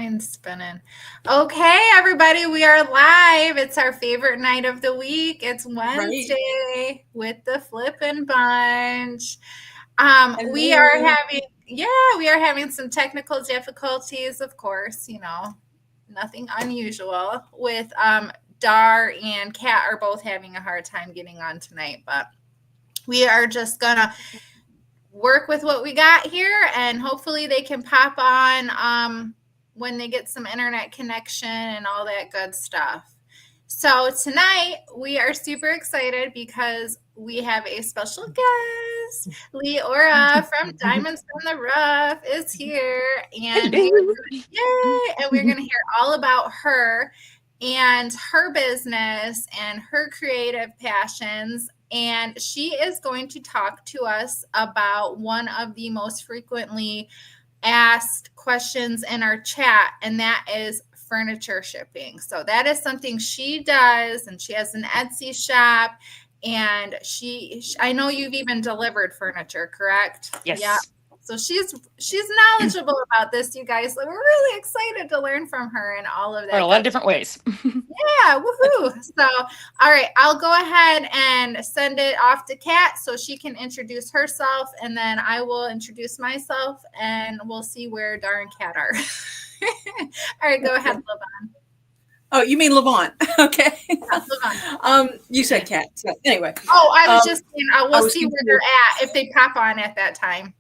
mind's spinning. Okay, everybody, we are live. It's our favorite night of the week. It's Wednesday with the Flippin Bunch. We are having some technical difficulties, of course, nothing unusual with Dar and Kat are both having a hard time getting on tonight, but we are just gonna work with what we got here, and hopefully they can pop on when they get some internet connection and all that good stuff. So tonight we are super excited because we have a special guest. Leora from Diamondz From the Rough is here, and we're going to hear all about her and her business and her creative passions. And she is going to talk to us about one of the most frequently asked questions in our chat, and that is furniture shipping. So that is something she does, and she has an Etsy shop, and I know you've even delivered furniture, correct? Yes. Yeah. So she's knowledgeable about this, you guys. So we're really excited to learn from her and all of that. In a lot of different ways. Yeah, woohoo. So, all right, I'll go ahead and send it off to Kat so she can introduce herself, and then I will introduce myself, and we'll see where Dar and Kat are. All right, go ahead, Levon. Oh, you mean Levon? Okay. Yeah, you said Kat. So anyway. Oh, I was just saying, we'll see where they're at if they pop on at that time.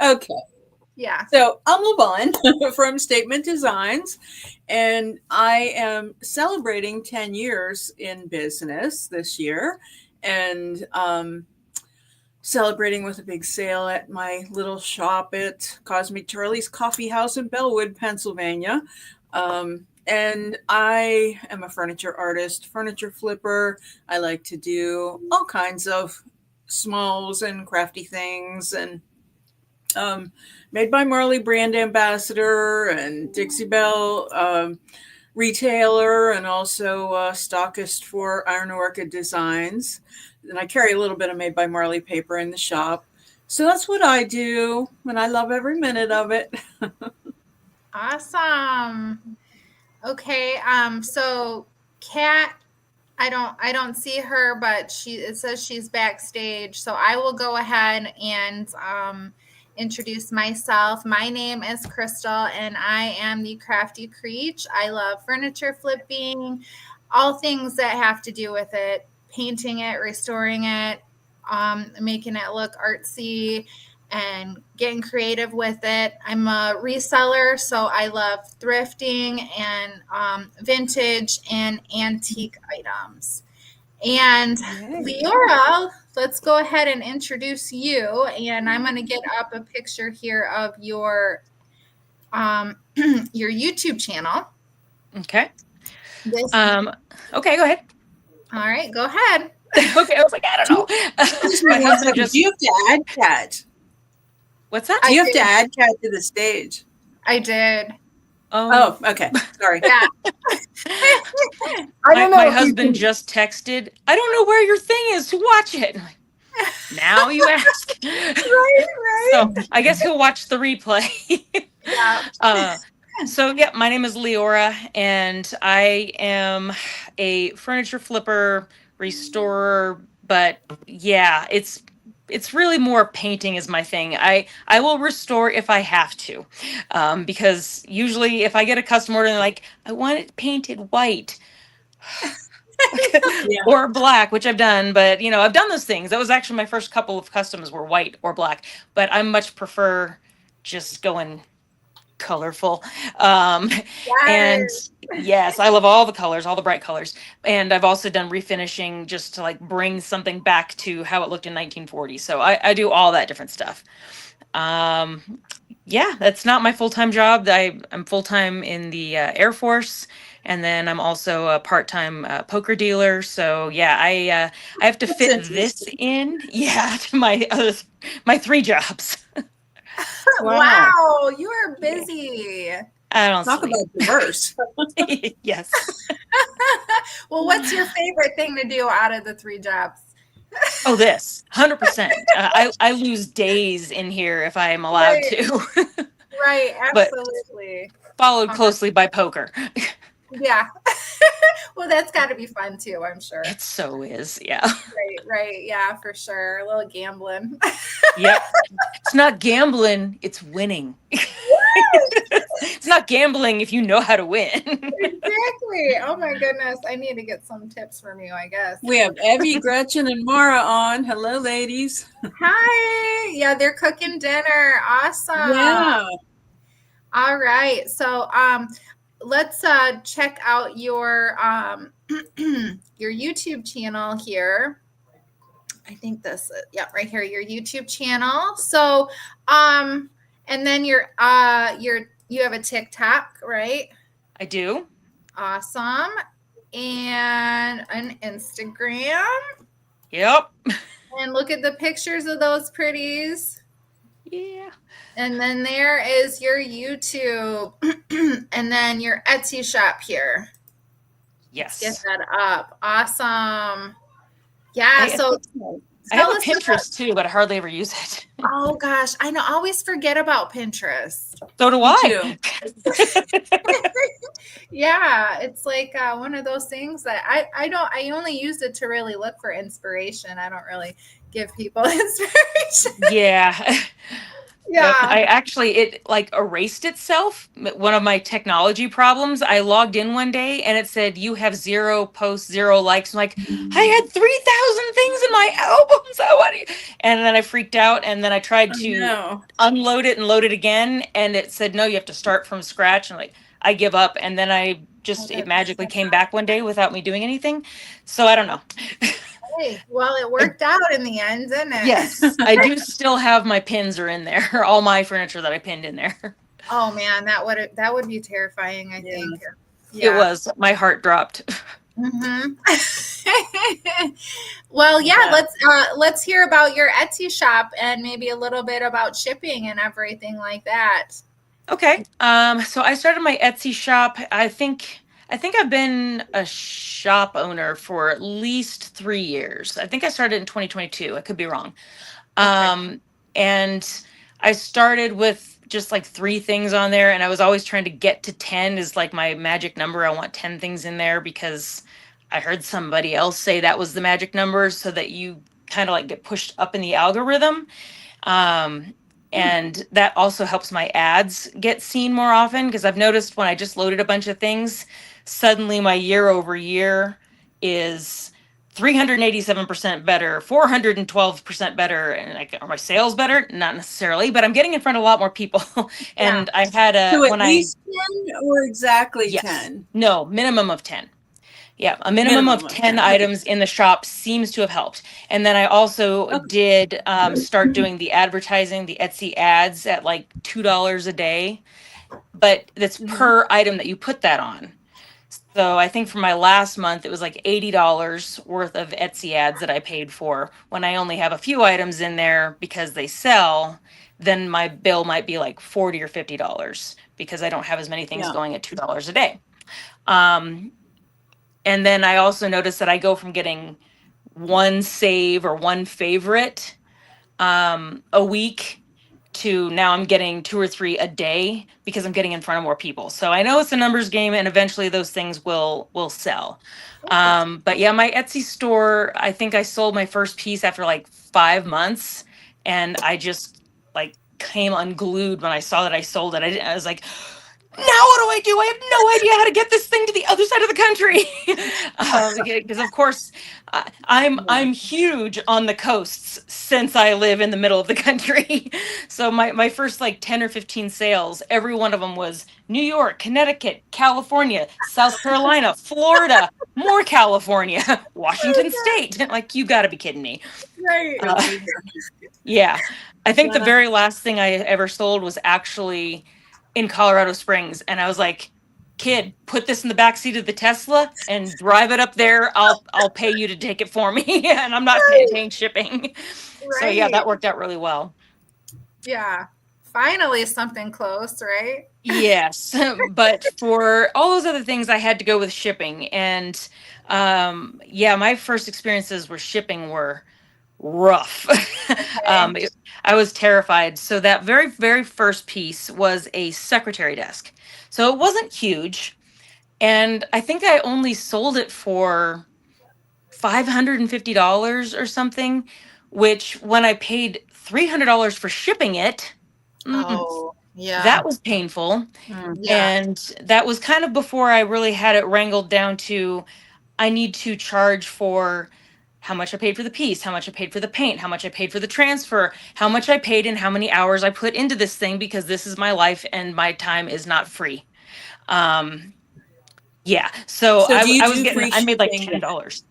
Okay. Yeah. So I'm Levon from Statement Designs, and I am celebrating 10 years in business this year, and celebrating with a big sale at my little shop at Cosmic Charlie's Coffee House in Bellwood, Pennsylvania. And I am a furniture artist, furniture flipper. I like to do all kinds of smalls and crafty things, and Made by Marley brand ambassador and Dixie Belle retailer, and also stockist for Iron Orchid Designs. And I carry a little bit of Made by Marley paper in the shop. So that's what I do, and I love every minute of it. Awesome. Okay. So Kat, I don't see her, but it says she's backstage. So I will go ahead and introduce myself. My name is Crystal, and I am the Crafty Creech. I love furniture flipping, all things that have to do with it, painting it, restoring it, making it look artsy, and getting creative with it. I'm a reseller, so I love thrifting and vintage and antique items. And Leora, let's go ahead and introduce you. And I'm going to get up a picture here of your YouTube channel. Okay. Okay, go ahead. All right, go ahead. Okay, I was like, I don't know. My husband just. Do you have to add Kat? What's that? Do you have to add Kat to the stage? I did. Oh, okay. Sorry. Yeah. My husband just texted, I don't know where your thing is to watch it. I'm like, now you ask. Right. So I guess he'll watch the replay. Yeah. So yeah, my name is Leora, and I am a furniture flipper, restorer, but yeah, it's really more painting is my thing. I will restore if I have to, because usually if I get a custom order and they're like, I want it painted white or black, which I've done, but I've done those things. That was actually my first couple of customs were white or black, but I much prefer just going colorful. And yes, I love all the colors, all the bright colors. And I've also done refinishing just to like bring something back to how it looked in 1940. So I do all that different stuff. Yeah, that's not my full-time job. I'm full-time in the Air Force, and then I'm also a part-time poker dealer. So yeah, I have to fit this in, to my 3 jobs. Wow, you are busy. I don't talk about diverse. Yes. Well, what's your favorite thing to do out of the 3 jobs? Oh, this 100%. I lose days in here if I am allowed to. Right, absolutely. followed closely by poker. Yeah. Well, that's got to be fun too, I'm sure. It so is, yeah. Right. Yeah, for sure. A little gambling. Yep. It's not gambling, it's winning. It's not gambling if you know how to win. Exactly. Oh my goodness. I need to get some tips from you, I guess. We have Evie, Gretchen, and Mara on. Hello, ladies. Hi. Yeah, they're cooking dinner. Awesome. Yeah. All right. So let's check out your your YouTube channel here. I think this, right here, your YouTube channel. So and then you have a TikTok, right? I do. Awesome. And an Instagram. Yep. And look at the pictures of those pretties. Yeah. And then there is your YouTube. And then your Etsy shop here. Yes. Let's get that up. Awesome. Yeah. I have a Pinterest too, but I hardly ever use it. Oh gosh, I know. I always forget about Pinterest. So do I. Yeah, it's like one of those things that I only use it to really look for inspiration. I don't really give people inspiration. Yeah. Yeah. I actually, it like erased itself. One of my technology problems. I logged in one day and it said, you have 0 posts, 0 likes. I'm like, I had 3,000 things in my albums. And then I freaked out. And then I tried to unload it and load it again. And it said, no, you have to start from scratch. And I give up. And then it magically came back one day without me doing anything. So I don't know. Hey, well, it worked out in the end, didn't it? Yes, I do still have my pins are in there. All my furniture that I pinned in there. Oh man, that would be terrifying. I think it was. My heart dropped. Mm-hmm. Well, let's hear about your Etsy shop and maybe a little bit about shipping and everything like that. Okay. So I started my Etsy shop. I think I've been a shop owner for at least 3 years. I think I started in 2022. I could be wrong. And I started with just like 3 things on there, and I was always trying to get to 10 is like my magic number. I want 10 things in there because I heard somebody else say that was the magic number, so that you kind of like get pushed up in the algorithm. And that also helps my ads get seen more often, because I've noticed when I just loaded a bunch of things, suddenly my year over year is 387% better, 412% better, and are my sales better? Not necessarily, but I'm getting in front of a lot more people. And I had so at least 10 or exactly 10? No, minimum of 10. Yeah, a minimum of 10 items in the shop seems to have helped. And then I also did start doing the advertising, the Etsy ads at like $2 a day, but that's per item that you put that on. So I think for my last month, it was like $80 worth of Etsy ads that I paid for. When I only have a few items in there because they sell, then my bill might be like $40 or $50 because I don't have as many things going at $2 a day. And then I also noticed that I go from getting 1 save or 1 favorite a week to now I'm getting 2 or 3 a day because I'm getting in front of more people. So I know it's a numbers game, and eventually those things will sell. But yeah, my Etsy store, I think I sold my first piece after like 5 months, and I just like came unglued when I saw that I sold it. I was like, now what do? I have no idea how to get this thing to the other side of the country. Because of course, I'm huge on the coasts since I live in the middle of the country. So my first like 10 or 15 sales, every one of them was New York, Connecticut, California, South Carolina, Florida, more California, Washington State. Like, you got to be kidding me. Right. Yeah. I think the very last thing I ever sold was actually in Colorado Springs, and I was like, kid, put this in the back seat of the Tesla and drive it up there. I'll pay you to take it for me, and I'm not paying shipping. So yeah, that worked out really well. Yeah, finally something close, right? Yes, but for all those other things, I had to go with shipping, and my first experiences with shipping were rough. I I was terrified. So that very, very first piece was a secretary desk. So it wasn't huge. And I think I only sold it for $550 or something, which when I paid $300 for shipping it, that was painful. And that was kind of before I really had it wrangled down to, I need to charge for how much I paid for the piece, how much I paid for the paint, how much I paid for the transfer, how much I paid and how many hours I put into this thing, because this is my life and my time is not free. Yeah. So I made like $10.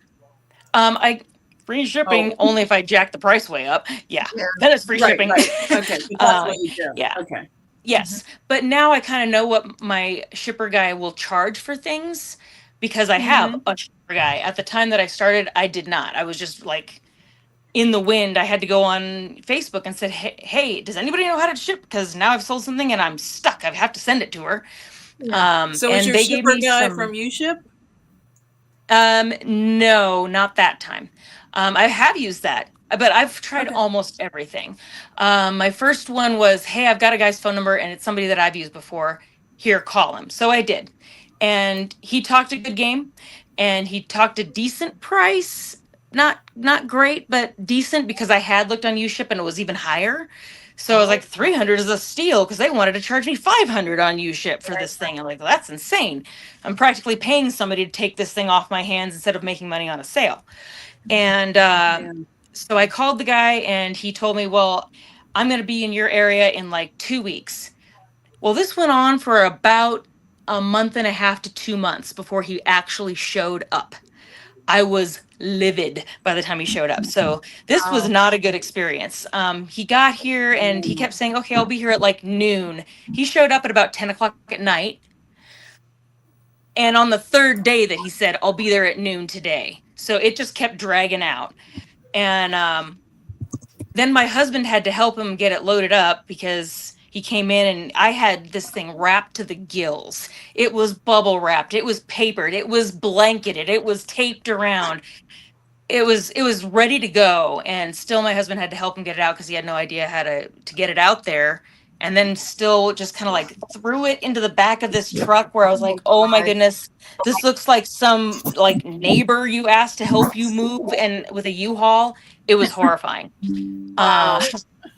Free shipping only if I jack the price way up. Yeah. Then it's free shipping. Right. Okay. That's what you do. Yeah. Okay. Yes. But now I kind of know what my shipper guy will charge for things, because I have a shipper guy. At the time that I started, I did not. I was just like in the wind. I had to go on Facebook and said, hey, does anybody know how to ship? Because now I've sold something and I'm stuck. I have to send it to her. So is your shipper guy from UShip? No, not that time. I have used that, but I've tried almost everything. My first one was, hey, I've got a guy's phone number and it's somebody that I've used before. Here, call him. So I did. And he talked a good game, and he talked a decent price. Not great, but decent, because I had looked on UShip and it was even higher. So I was like, 300 is a steal, because they wanted to charge me 500 on UShip for this thing. I'm like, well, that's insane. I'm practically paying somebody to take this thing off my hands instead of making money on a sale. And so I called the guy, and he told me, well, I'm going to be in your area in like 2 weeks. Well, this went on for about a month and a half to 2 months before he actually showed up. I was livid by the time he showed up. So this was not a good experience. He got here and he kept saying, okay, I'll be here at like noon. He showed up at about 10 o'clock at night. And on the third day that he said, I'll be there at noon today. So it just kept dragging out. And then my husband had to help him get it loaded up, because he came in and I had this thing wrapped to the gills. It was bubble wrapped. It was papered. It was blanketed. It was taped around. It was ready to go. And still my husband had to help him get it out, because he had no idea how to get it out there. And then still just kind of like threw it into the back of this truck, where I was like, oh my goodness, this looks like some like neighbor you asked to help you move, and with a U-Haul. It was horrifying.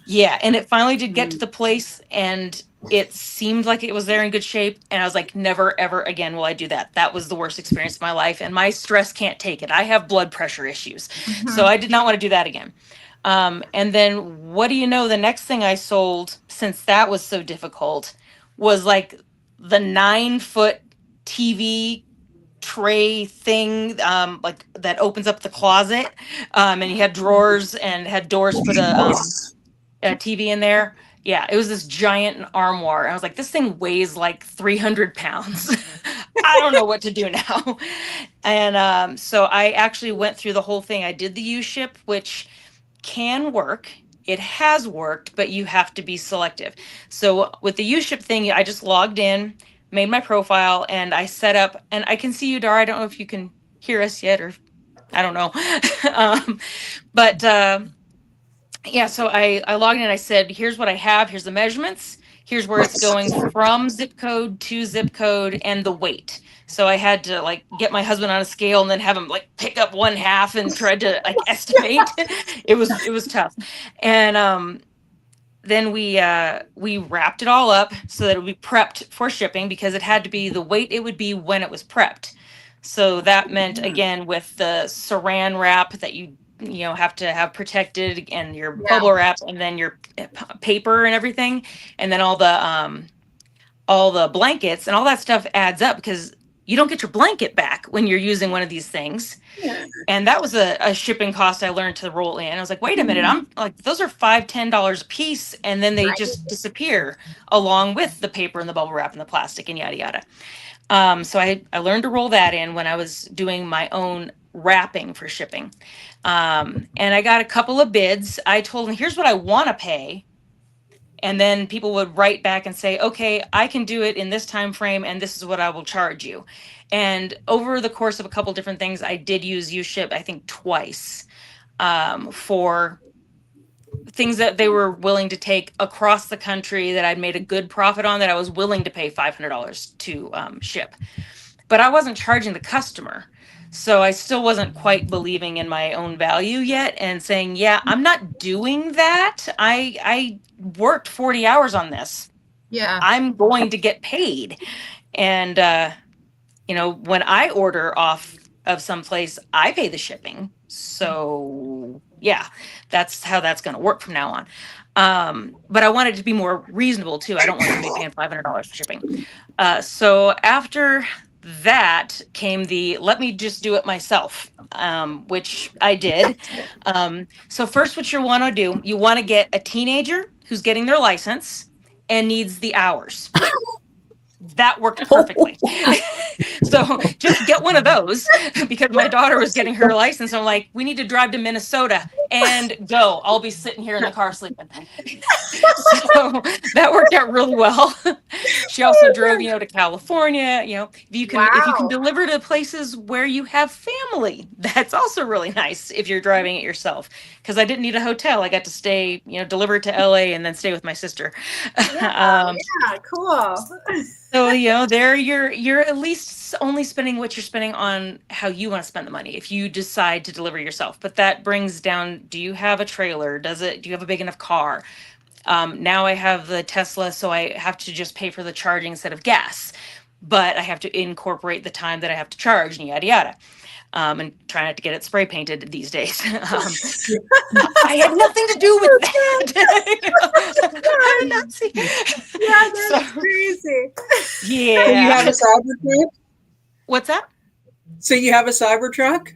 Yeah. And it finally did get to the place, and it seemed like it was there in good shape. And I was like, never, ever again will I do that. That was the worst experience of my life. And my stress can't take it. I have blood pressure issues. So I did not want to do that again. And then what do you know? The next thing I sold, since that was so difficult, was like the 9-foot TV tray thing, like that opens up the closet. And you had drawers and had doors for the TV in there. Yeah, it was this giant armoire. I was like, this thing weighs like 300 pounds. I don't know what to do now. And so I actually went through the whole thing. I did the UShip, which can work. It has worked, but you have to be selective. So with the UShip thing, I just logged in, made my profile, and I set up, and I can see you, Dara. I don't know if you can hear us yet, or I don't know. Yeah, so I logged in and I said, here's what I have. Here's the measurements. Here's where it's going from zip code to zip code, and the weight. So I had to like get my husband on a scale and then have him like pick up 1/2 and try to like estimate. It was tough. And then we wrapped it all up so that it would be prepped for shipping, because it had to be the weight it would be when it was prepped. So that meant, again, with the saran wrap that you have to have protected, and your bubble wrap, and then your paper and everything, and then all the blankets and all that stuff adds up, because you don't get your blanket back when you're using one of these things. And that was a shipping cost I learned to roll in. I was like, wait a minute, I'm like, those are $5-10 a piece, and then they just disappear along with the paper and the bubble wrap and the plastic and yada yada. So I learned to roll that in when I was doing my own wrapping for shipping. And I got a couple of bids. I told them, here's what I want to pay. And then people would write back and say, okay, I can do it in this time frame, and this is what I will charge you. And over the course of a couple different things, I did use UShip, I think twice, for things that they were willing to take across the country that I'd made a good profit on, that I was willing to pay $500 to ship. But I wasn't charging the customer. So I still wasn't quite believing in my own value yet and saying, yeah, I'm not doing that. I worked 40 hours on this. Yeah. I'm going to get paid. And, when I order off of someplace, I pay the shipping. So yeah, that's how that's going to work from now on. But I want it to be more reasonable too. I don't want to be paying $500 for shipping. So after that came the let me just do it myself, which I did. So first, what you want to do, you want to get a teenager who's getting their license and needs the hours. That worked perfectly. So just get one of those, because my daughter was getting her license. I'm like, we need to drive to Minnesota and go. I'll be sitting here in the car sleeping. So that worked out really well. She also drove, to California. If you can deliver to places where you have family, that's also really nice if you're driving it yourself. Because I didn't need a hotel. I got to stay, deliver to LA and then stay with my sister. Yeah, cool. So, there you're at least only spending what you're spending on how you want to spend the money if you decide to deliver yourself. But that brings down, do you have a trailer? Do you have a big enough car? Now I have the Tesla, so I have to just pay for the charging instead of gas. But I have to incorporate the time that I have to charge, and yada yada. And try not to get it spray painted these days. I had nothing to do with that. I'm a Nazi. Yeah, that's crazy. Yeah. So you have a Cybertruck? What's that? So you have a Cybertruck?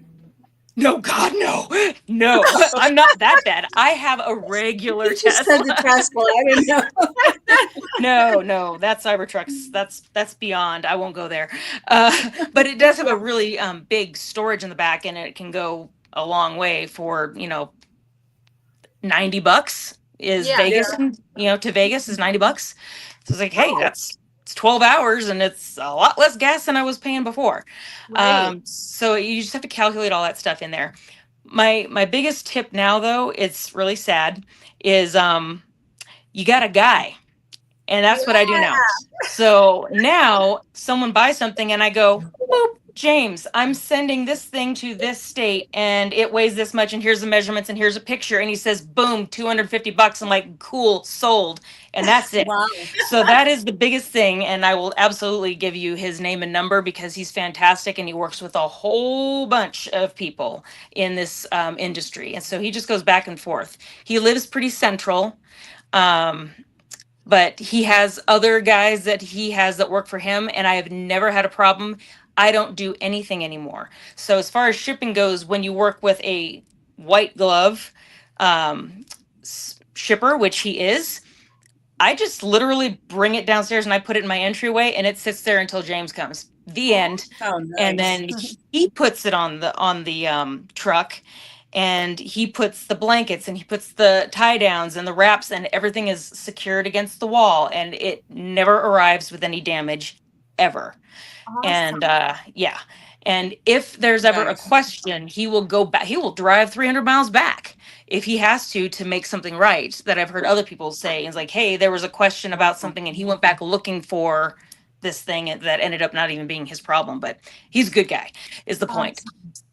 No, God, no. No, I'm not that bad. I have a regular You just Tesla. said the Tesla. I didn't know. No, that's Cybertrucks. That's beyond. I won't go there. But it does have a really big storage in the back, and it can go a long way for $90 is Vegas, and to Vegas is $90. So it's like, hey, it's 12 hours and it's a lot less gas than I was paying before. Right. So you just have to calculate all that stuff in there. My biggest tip now, though, it's really sad, is you got a guy. And that's what I do now. So now someone buys something and I go, boop, James, I'm sending this thing to this state and it weighs this much and here's the measurements and here's a picture. And he says, boom, $250. I'm like, cool, sold. And that's it. Wow. So that is the biggest thing. And I will absolutely give you his name and number because he's fantastic and he works with a whole bunch of people in this industry. And so he just goes back and forth. He lives pretty central. But he has other guys that work for him, and I have never had a problem. I don't do anything anymore. So as far as shipping goes, when you work with a white glove shipper, which he is, I just literally bring it downstairs and I put it in my entryway, and it sits there until James comes. The end. Oh, nice. And then he puts it on the truck. And he puts the blankets and he puts the tie downs and the wraps, and everything is secured against the wall, and it never arrives with any damage ever. Awesome. And yeah. And if there's ever a question, he will go back. He will drive 300 miles back if he has to make something right. That I've heard other people say. It's like, hey, there was a question about something and he went back looking for this thing that ended up not even being his problem. But he's a good guy is the point.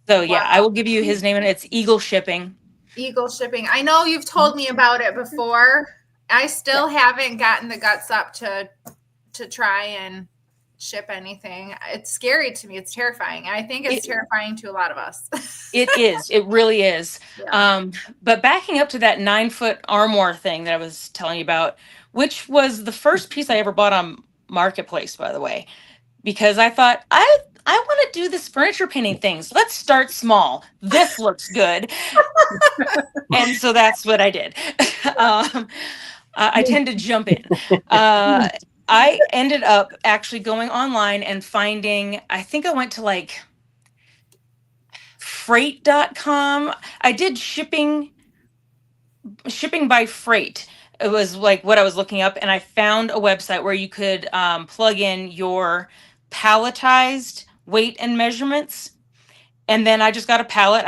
So yeah, I will give you his name, and it's Eagle Shipping. Eagle Shipping. I know you've told me about it before. I still haven't gotten the guts up to try and ship anything. It's scary to me. It's terrifying. I think it's terrifying to a lot of us. It is. It really is. Yeah. But backing up to that 9-foot armoire thing that I was telling you about, which was the first piece I ever bought on Marketplace, by the way, because I thought I want to do this furniture painting things. Let's start small. This looks good. And so that's what I did. I tend to jump in. I ended up actually going online and finding, I think I went to like freight.com. I did shipping by freight. It was like what I was looking up, and I found a website where you could plug in your palletized weight and measurements. And then I just got a pallet.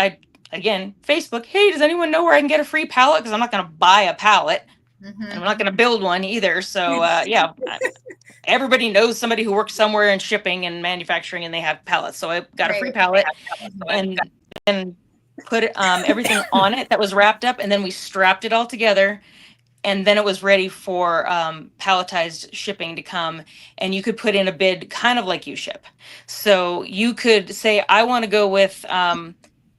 I again, Facebook, hey, does anyone know where I can get a free pallet? Because I'm not going to buy a pallet. Mm-hmm. And I'm not going to build one either. So, everybody knows somebody who works somewhere in shipping and manufacturing and they have pallets. So I got a free pallet and put everything on it that was wrapped up. And then we strapped it all together. And then it was ready for palletized shipping to come. And you could put in a bid kind of like you ship. So you could say, I want to go with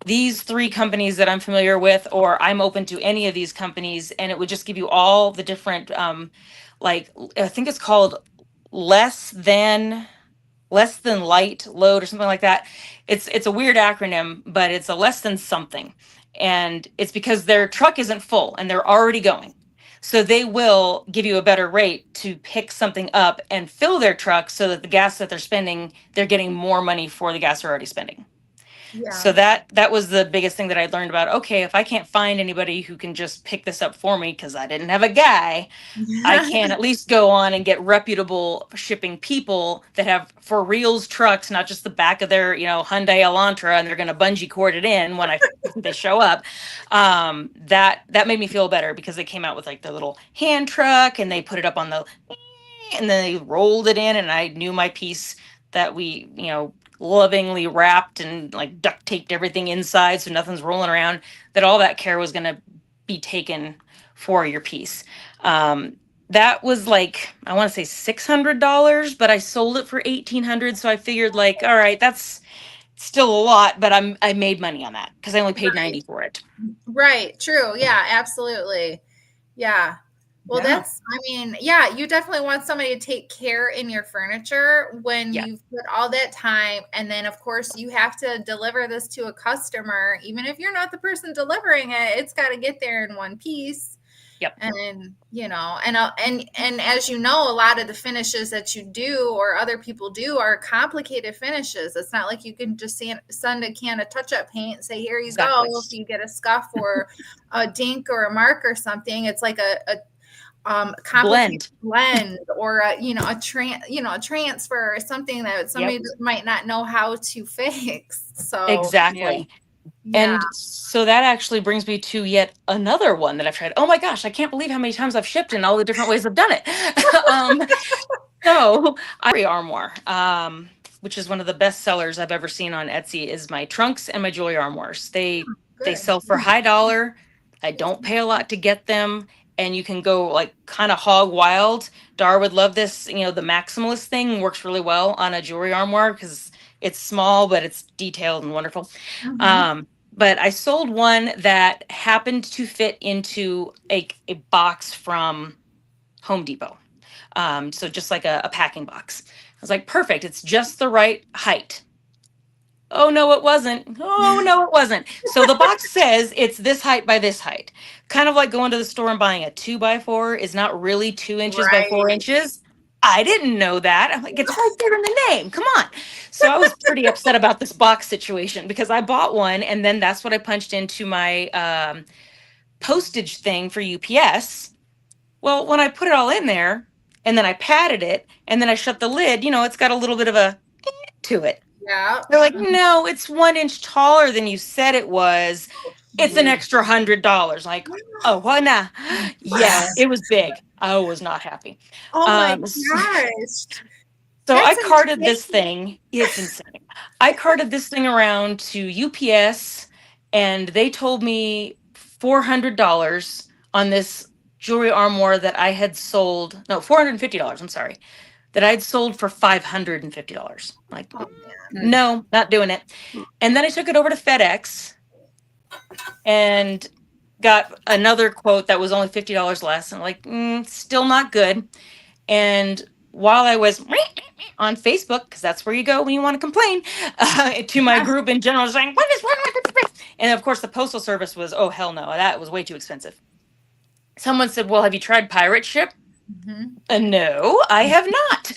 these 3 companies that I'm familiar with, or I'm open to any of these companies. And it would just give you all the different, I think it's called less than light load or something like that. It's a weird acronym, but it's a less than something. And it's because their truck isn't full and they're already going. So they will give you a better rate to pick something up and fill their truck so that the gas that they're spending, they're getting more money for the gas they're already spending. Yeah. So that was the biggest thing that I learned about. Okay, if I can't find anybody who can just pick this up for me because I didn't have a guy, I can at least go on and get reputable shipping people that have for reals trucks, not just the back of their, Hyundai Elantra, and they're going to bungee cord it in when they show up. That made me feel better because they came out with like their little hand truck and they put it up on and then they rolled it in, and I knew my piece that we, lovingly wrapped and like duct taped everything inside so nothing's rolling around, that all that care was going to be taken for your piece. That was like, I want to say $600, but I sold it for $1,800. So I figured like, all right, that's still a lot, but I made money on that because I only paid $90 for it. Right. True. Yeah, absolutely. Yeah. Well, you definitely want somebody to take care in your furniture when you've put all that time. And then, of course, you have to deliver this to a customer. Even if you're not the person delivering it, it's got to get there in one piece. Yep. And, and as you know, a lot of the finishes that you do or other people do are complicated finishes. It's not like you can just send a can of touch-up paint and say, here you go. If you get a scuff or a dink or a mark or something, it's like a blend or a transfer or something that somebody might not know how to fix. So exactly. And so that actually brings me to yet another one that I've tried. Oh my gosh, I can't believe how many times I've shipped and all the different ways I've done it. So jewelry armoire, which is one of the best sellers I've ever seen on Etsy, is my trunks and my jewelry armoires. They sell for high dollar. I don't pay a lot to get them. And you can go like kind of hog wild. Dar would love this. The maximalist thing works really well on a jewelry armoire because it's small, but it's detailed and wonderful. Mm-hmm. But I sold one that happened to fit into a box from Home Depot. So just like a packing box. I was like, perfect. It's just the right height. Oh, no, it wasn't. Oh, no, it wasn't. So the box says it's this height by this height. Kind of like going to the store and buying a 2x4 is not really 2 inches by 4 inches. I didn't know that. I'm like, it's right there in the name. Come on. So I was pretty upset about this box situation because I bought one and then that's what I punched into my postage thing for UPS. Well, when I put it all in there and then I patted it and then I shut the lid, it's got a little bit of a to it. Yeah. They're like, no, it's 1 inch taller than you said it was. It's an extra $100. Like, oh, why not? Yeah, it was big. I was not happy. Oh my gosh. So I carted this thing. It's insane. I carted this thing around to UPS and they told me $400 on this jewelry armoire that I had sold. No, $450. I'm sorry. That I'd sold for $550. Like, no, not doing it. And then I took it over to FedEx and got another quote that was only $50 less. And like, still not good. And while I was on Facebook, because that's where you go when you want to complain, to my group in general, saying, what is wrong with this? And of course, the Postal Service was, oh, hell no, that was way too expensive. Someone said, well, have you tried pirate ship? Mm-hmm. No, I have not.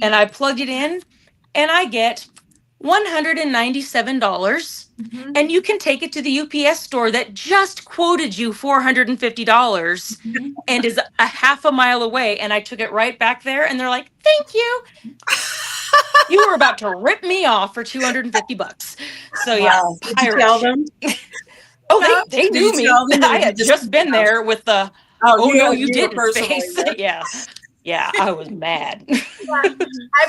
And I plugged it in and I get $197. Mm-hmm. And you can take it to the UPS store that just quoted you $450 and is a half a mile away. And I took it right back there and they're like, thank you. You were about to rip me off for $250. So yeah, Did you tell them? Oh, they knew me. I had just been there with the, oh no, you didn't face. Yeah, I was mad. I've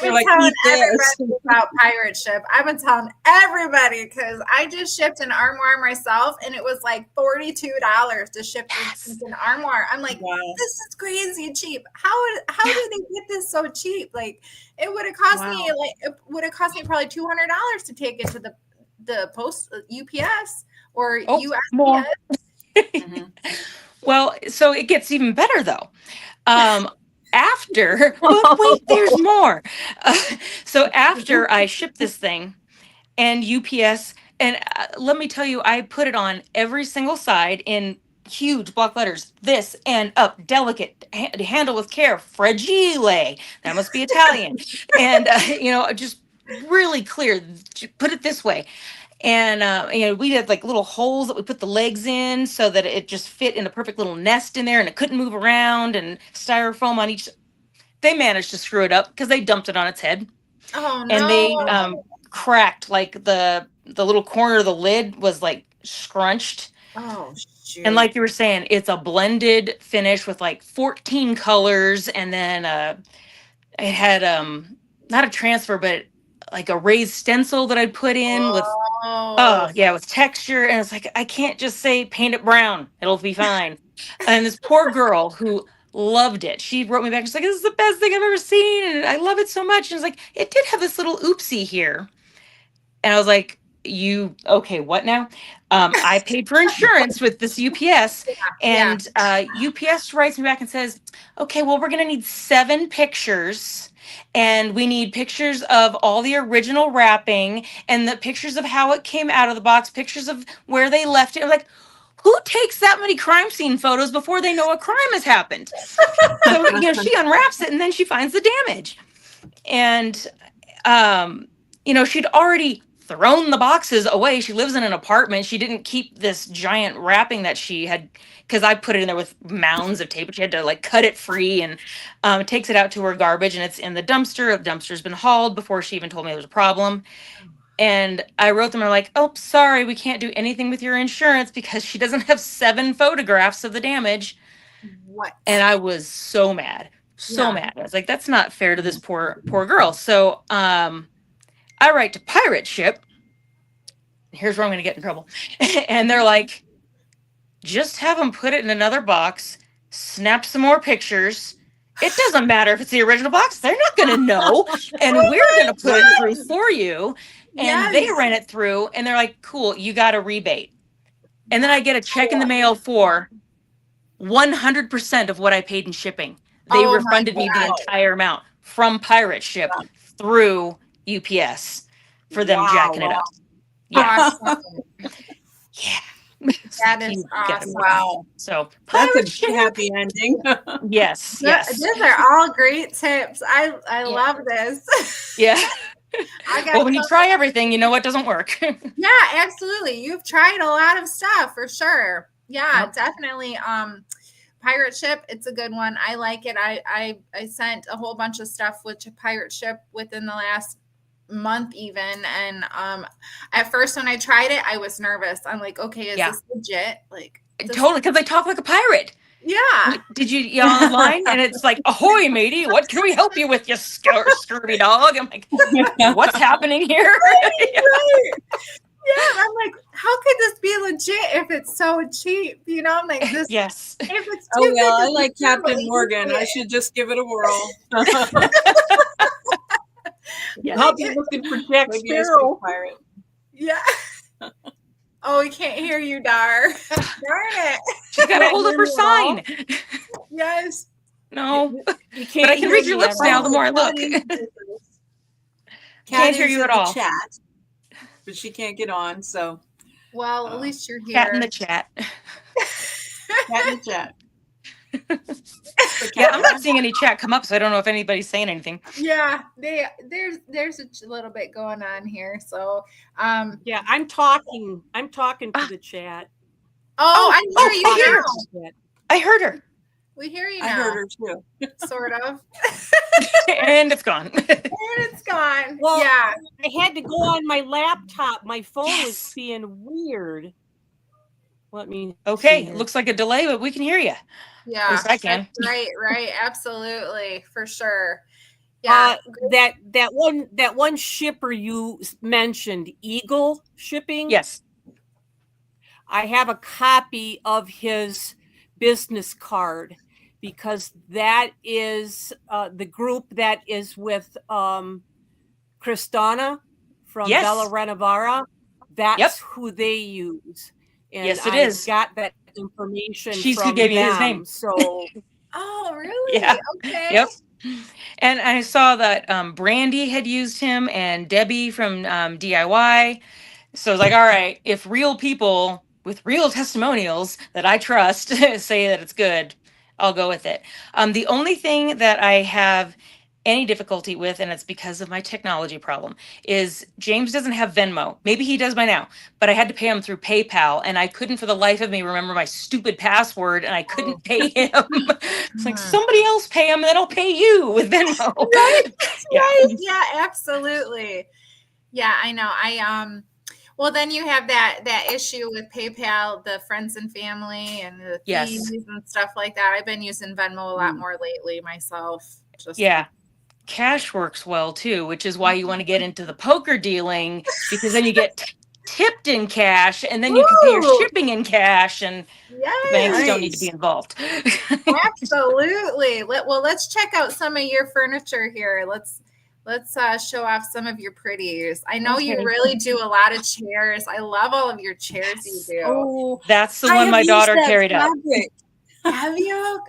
been telling everybody about Pirate Ship. I've been telling everybody because I just shipped an armoire myself, and it was like $42 to ship an armoire. I'm like, this is crazy cheap. How did they get this so cheap? Like, it would have cost me probably $200 to take it to the post UPS or USPS. Well, so it gets even better though. But wait, there's more. So after I shipped this thing and UPS, and let me tell you, I put it on every single side in huge block letters, this and up, delicate, handle with care, fragile, that must be Italian. And, just really clear, put it this way. And we had like little holes that we put the legs in so that it just fit in a perfect little nest in there and it couldn't move around, and styrofoam on each. They managed to screw it up because they dumped it on its head. Oh no. And they cracked, like the little corner of the lid was like scrunched. Oh shoot. And like you were saying, it's a blended finish with like 14 colors, and then it had not a transfer, but like a raised stencil that I'd put in with with texture. And it's like, I can't just say paint it brown, it'll be fine. And this poor girl who loved it, she wrote me back, she's like, this is the best thing I've ever seen, and I love it so much. And it's like, it did have this little oopsie here. And I was like, what now? I paid for insurance with this UPS, and UPS writes me back and says, okay, well, we're going to need 7 pictures, and we need pictures of all the original wrapping and the pictures of how it came out of the box, pictures of where they left it. I'm like, who takes that many crime scene photos before they know a crime has happened? So, she unwraps it and then she finds the damage. And, she'd already thrown the boxes away. She lives in an apartment. She didn't keep this giant wrapping that she had, because I put it in there with mounds of tape, but she had to like cut it free, and takes it out to her garbage, and it's in the dumpster. The dumpster's been hauled before she even told me there was a problem. And I wrote them, I'm like, oh, sorry, we can't do anything with your insurance because she doesn't have 7 photographs of the damage. What? And I was so mad. Mad. I was like, that's not fair to this poor girl. So I write to Pirate Ship. Here's where I'm going to get in trouble. And they're like, just have them put it in another box, snap some more pictures. It doesn't matter if it's the original box. They're not going to know. And we're going to put it through for you. And they ran it through, and they're like, cool, you got a rebate. And then I get a check in the mail for 100% of what I paid in shipping. They refunded me the entire amount from Pirate Ship through UPS for them jacking it up. Yeah. Awesome. Yeah. That is awesome. Wow. So that's a happy ending. Yes. These are all great tips. I love this. Yeah. Well, when you try everything, you know what doesn't work. Yeah, absolutely. You've tried a lot of stuff for sure. Yeah, definitely. Pirate Ship, it's a good one. I like it. I sent a whole bunch of stuff with Pirate Ship within the last month even, and at first when I tried it, I was nervous. I'm like, okay, is this legit? Like, totally, because they talk like a pirate. Yeah. Did you yell online? And it's like, ahoy, matey, what can we help you with, you scurvy dog? I'm like, what's happening here? Right. Yeah, I'm like, how could this be legit if it's so cheap? I'm like, this. Yes. If it's too good, I like Captain Morgan. I should just give it a whirl. I'll be looking for Jack Sparrow. Pirate. Yeah. Oh, we can't hear you, Dar. Darn it. She's got to hold up her sign. Yes. No. But I can read your lips now the more I look. Can't hear you at all. Chat, but she can't get on, so. Well, at least you're here. Cat in the chat. Cat in the chat. Yeah, I'm not seeing any chat come up, so I don't know if anybody's saying anything. Yeah, there's a little bit going on here. So yeah, I'm talking to the chat. I hear you now. I heard her. We hear you now. I heard her too. Sort of. And it's gone. Well, yeah. I had to go on my laptop. My phone was being weird. Let me. Okay, it looks like a delay, but we can hear you. Yeah, at least I can. Right, absolutely, for sure. Yeah, that one shipper you mentioned, Eagle Shipping. Yes, I have a copy of his business card because that is the group that is with Kristana from Bella Renovara. That's who they use. And yes, it is. Got that information She's from who gave them. You his name. So, oh, really? Yeah. Okay. Yep. And I saw that Brandy had used him and Debbie from DIY. So I was like, all right, if real people with real testimonials that I trust say that it's good, I'll go with it. The only thing that I have any difficulty with, and it's because of my technology problem, is James doesn't have Venmo. Maybe he does by now, but I had to pay him through PayPal, and I couldn't for the life of me remember my stupid password, and I couldn't pay him. It's like, somebody else pay him, and then I'll pay you with Venmo. Right, right. Yeah, absolutely. Yeah, I know. Well, then you have that issue with PayPal, the friends and family and the fees and stuff like that. I've been using Venmo a lot more lately myself. Cash works well too, which is why you want to get into the poker dealing, because then you get tipped in cash, and then you can pay your shipping in cash, and the banks don't need to be involved. Absolutely. Let's check out some of your furniture here. Let's show off some of your pretties. I know you really do a lot of chairs. I love all of your chairs you do. Oh, that's the one my daughter carried up. Have you?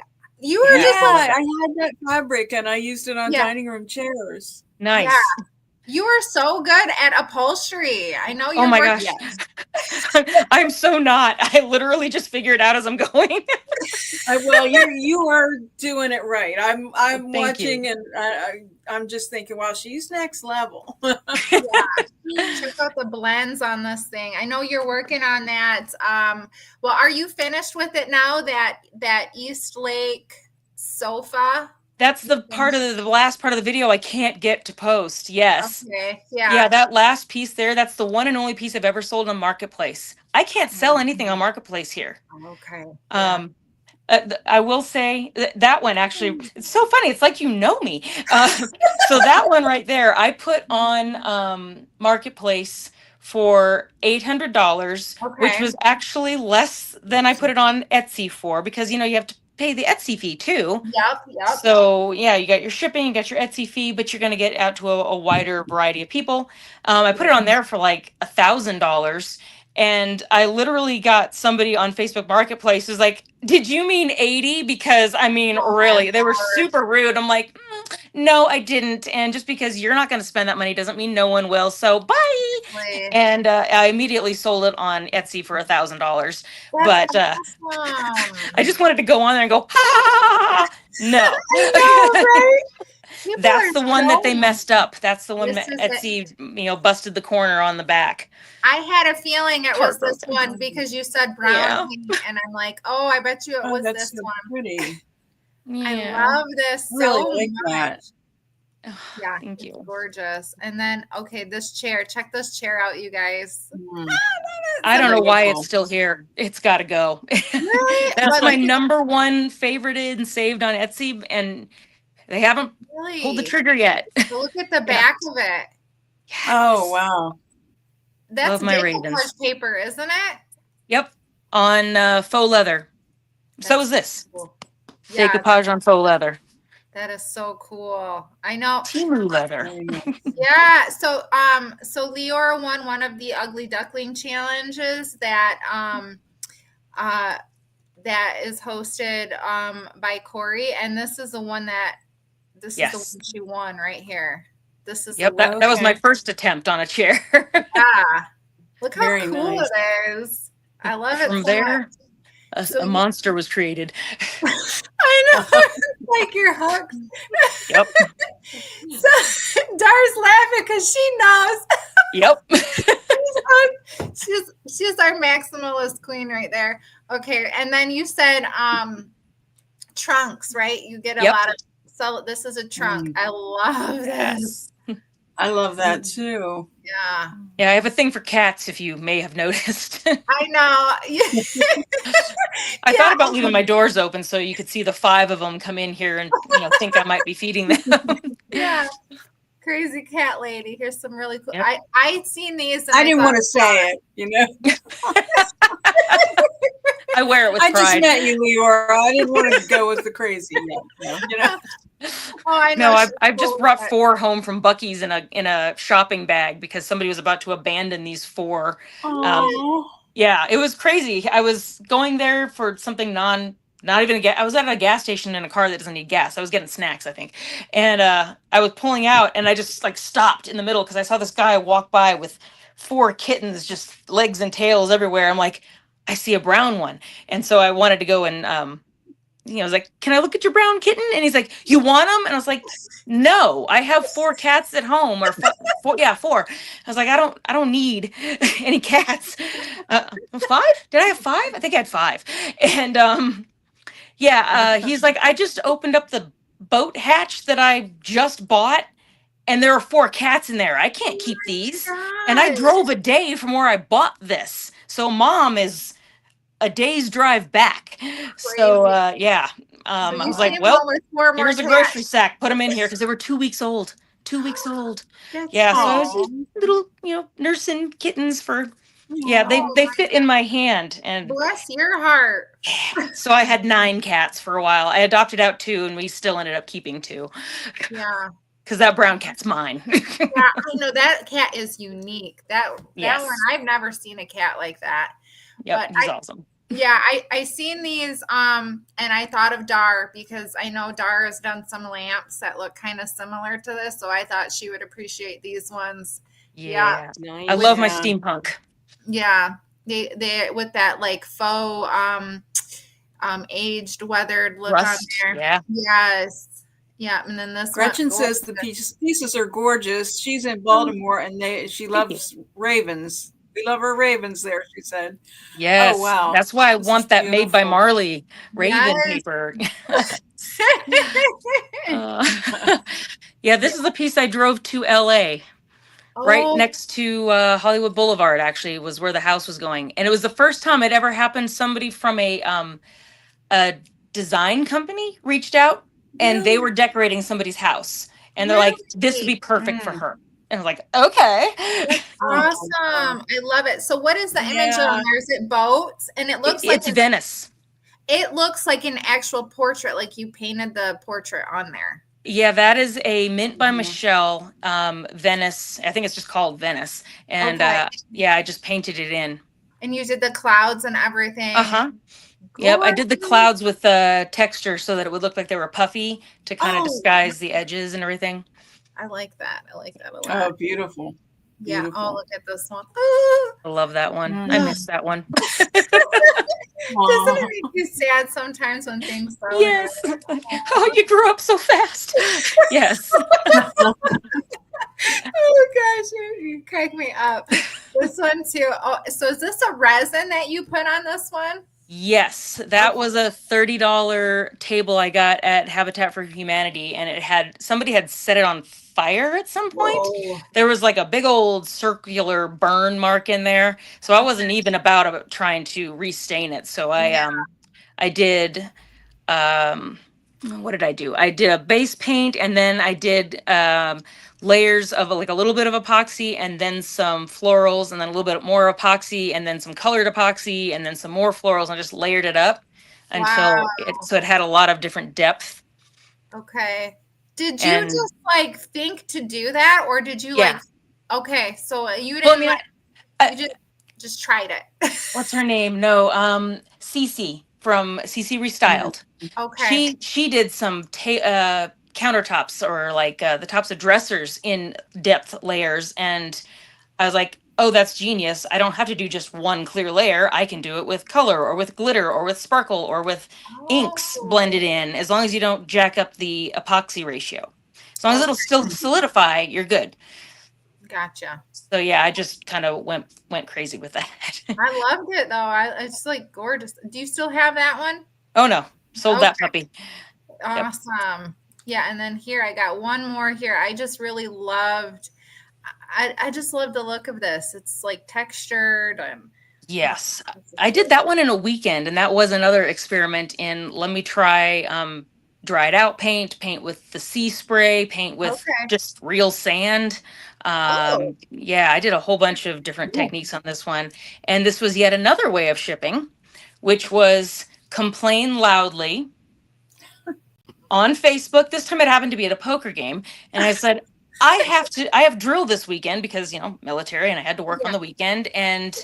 You were just I had that fabric and I used it on dining room chairs. Nice. Yeah. You are so good at upholstery. I know you're. Oh my gosh. I'm so not. I literally just figure it out as I'm going. Well, you are doing it right. I'm watching and I'm just thinking, wow, she's next level. Check out the blends on this thing. I know you're working on that. Well, are you finished with it now? That East Lake sofa. That's the part of the last part of the video I can't get to post. Yes. Okay. Yeah. Yeah, that last piece there, that's the one and only piece I've ever sold on Marketplace. I can't sell anything on Marketplace here. Okay. I will say that one actually, it's so funny. It's like you know me. So that one right there, I put on Marketplace for $800, which was actually less than I put it on Etsy for, because you have to pay the Etsy fee too. Yep. So yeah, you got your shipping, you got your Etsy fee, but you're going to get out to a wider variety of people. I put it on there for like $1,000. And I literally got somebody on Facebook Marketplace who's like, did you mean 80? Because I mean, really, they were super rude. I'm like, no, I didn't. And just because you're not going to spend that money doesn't mean no one will. So bye. And I immediately sold it on Etsy for $1,000. But I just wanted to go on there and go, ha! No. That's the one that they messed up. That's the one that Etsy, busted the corner on the back. I had a feeling it was this one because you said brown, and I'm like, oh, I bet you it was this one. Pretty. I love this so much. Yeah, thank you. Gorgeous. And then, okay, this chair. Check this chair out, you guys. I don't know why it's still here. It's got to go. Really? That's my number one favorited and saved on Etsy, and they haven't pulled the trigger yet. So look at the back of it. Yes. Oh, wow. That's decoupage paper, isn't it? Yep. On faux leather. So is this. Cool. Decoupage on faux leather. That is so cool. I know. Timu leather. Yeah. So Leora won one of the Ugly Duckling challenges that is hosted by Corey, and this is the one is the one she won right here. This is that was my first attempt on a chair. Yeah. Look how cool it is. I love it. From there, a monster was created. I know. Like your hugs. Yep. So Dar's laughing because she knows. Yep. she's our maximalist queen right there. Okay, and then you said trunks, right? You get a lot of. So this is a trunk. I love this. I love that too. Yeah. Yeah, I have a thing for cats, if you may have noticed. I know. I thought about leaving my doors open so you could see the 5 of them come in here and think I might be feeding them. Yeah. Crazy cat lady. Here's some really cool. Yep. I'd seen these. And I didn't want to say it, you know. I wear it with pride. I just met you, Leora. I didn't want to go with the crazy, you know. Oh, I know. No, I've just brought 4 home from Buc-ee's in a shopping bag because somebody was about to abandon these 4. Yeah, it was crazy. I was going there for something not even a gas. I was at a gas station in a car that doesn't need gas. I was getting snacks, I think. And I was pulling out and I just like stopped in the middle because I saw this guy walk by with 4 kittens, just legs and tails everywhere. I'm like, I see a brown one. And so I wanted to go and I was like, can I look at your brown kitten? And he's like, you want them? And I was like, no, I have 4 cats at home, or 4. Yeah, 4. I was like, I don't need any cats. 5? Did I have 5? I think I had 5. And he's like, I just opened up the boat hatch that I just bought, and there are 4 cats in there. I can't keep these. And I drove a day from where I bought this. So Mom is a day's drive back. So I was like, well, here's a grocery sack. Put them in here because they were 2 weeks old. 2 weeks old. Yeah, so I was little, nursing kittens for. Yeah, they fit in my hand. And bless your heart. So I had 9 cats for a while. I adopted out 2, and we still ended up keeping 2. Yeah. Because that brown cat's mine. Yeah, I know that cat is unique. That one, I've never seen a cat like that. Yep, he's awesome. Yeah, I seen these and I thought of Dar because I know Dar has done some lamps that look kind of similar to this, so I thought she would appreciate these ones. Yeah. Nice. I love my steampunk. Yeah. They with that like faux aged weathered look Rust, on there. Yeah. Yes. Yeah, and then this Gretchen says the pieces are gorgeous. She's in Baltimore and she loves ravens. We love our ravens there, she said. Yes. Oh, wow. That's why I want that made by Marley raven paper. This is the piece I drove to LA. Right next to Hollywood Boulevard, actually, was where the house was going. And it was the first time it ever happened. Somebody from a design company reached out and they were decorating somebody's house. And they're like, this would be perfect for her. And I was like, okay. That's awesome. I love it. So what is the image on there? Is it boats? And it looks like it's Venice. It looks like an actual portrait, like you painted the portrait on there. Yeah, that is a mint by Michelle, Venice. I think it's just called Venice. And I just painted it in. And you did the clouds and everything. Yep, I did the clouds with the texture so that it would look like they were puffy to kind of disguise the edges and everything. I like that. I like that a lot. Oh, beautiful. Yeah. Beautiful. Oh, look at this one. I love that one. I miss that one. Doesn't it make you sad sometimes when things go? Yes. Oh, you grew up so fast. Yes. Oh gosh, you crack me up. This one too. Oh, so is this a resin that you put on this one? Yes, that was a $30 table I got at Habitat for Humanity, and somebody had set it on fire at some point. Whoa. There was like a big old circular burn mark in there, so I wasn't even about trying to restain it. So I did. What did I do? I did a base paint, and then I did layers of like a little bit of epoxy, and then some florals, and then a little bit more epoxy, and then some colored epoxy, and then some more florals, and just layered it up until it had a lot of different depth. Okay. Did you just like think to do that, or did you like? Okay, so you didn't. You just tried it. What's her name? No, Cece from Cece Restyled. Okay. She did some countertops or like the tops of dressers in depth layers, and I was like, oh, that's genius. I don't have to do just one clear layer. I can do it with color or with glitter or with sparkle or with inks blended in, as long as you don't jack up the epoxy ratio. As long as it'll still solidify, you're good. Gotcha. So yeah, I just kind of went crazy with that. I loved it though. It's like gorgeous. Do you still have that one? Oh no, sold that puppy. Awesome. Yep. Yeah, and then here I got one more here. I just really loved I just love the look of this. It's like textured. Yes, I did that one in a weekend, and that was another experiment in let me try dried out paint with the sea spray, paint with just real sand. Yeah, I did a whole bunch of different techniques on this one, and this was yet another way of shipping, which was complain loudly on Facebook. This time it happened to be at a poker game, and I said, I have drill this weekend because, military, and I had to work on the weekend, and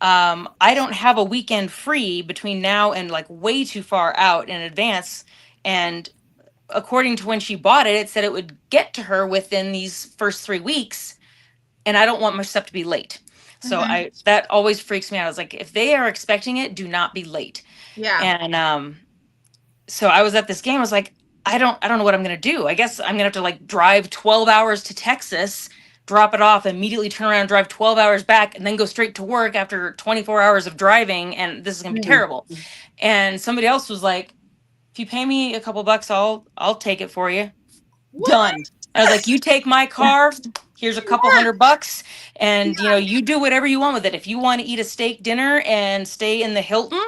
I don't have a weekend free between now and like way too far out in advance. And according to when she bought it, it said it would get to her within these first 3 weeks. And I don't want my stuff to be late. So that always freaks me out. I was like, if they are expecting it, do not be late. Yeah. And so I was at this game. I was like, I don't know what I'm gonna do. I guess I'm gonna have to like drive 12 hours to Texas, drop it off, immediately turn around, drive 12 hours back, and then go straight to work after 24 hours of driving. And this is gonna be terrible. And somebody else was like, if you pay me a couple bucks, I'll take it for you. What? Done. I was like, you take my car, here's a couple $100, and you do whatever you want with it. If you want to eat a steak dinner and stay in the Hilton,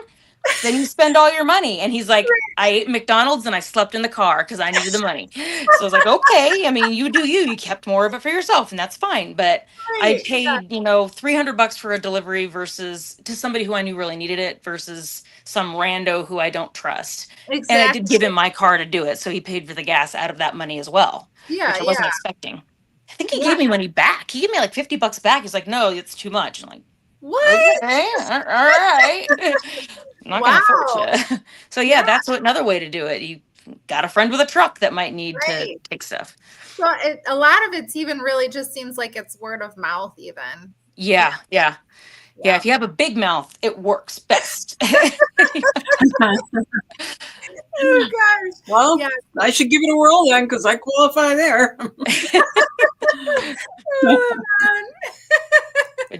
then you spend all your money. And he's like, I ate McDonald's and I slept in the car because I needed the money. So I was like, okay, I mean, you do you kept more of it for yourself, and that's fine. But I paid, $300 for a delivery versus to somebody who I knew really needed it versus some rando who I don't trust. Exactly. And I did give him my car to do it. So he paid for the gas out of that money as well, which I wasn't expecting. I think he gave me money back. He gave me like $50 back. He's like, no, it's too much. I'm like, what? Okay, all right. I'm not gonna force you. So that's another way to do it. You got a friend with a truck that might need to take stuff. So a lot of it's even really just seems like it's word of mouth even. Yeah. If you have a big mouth, it works best. Oh gosh. Well, I should give it a whirl then because I qualify there.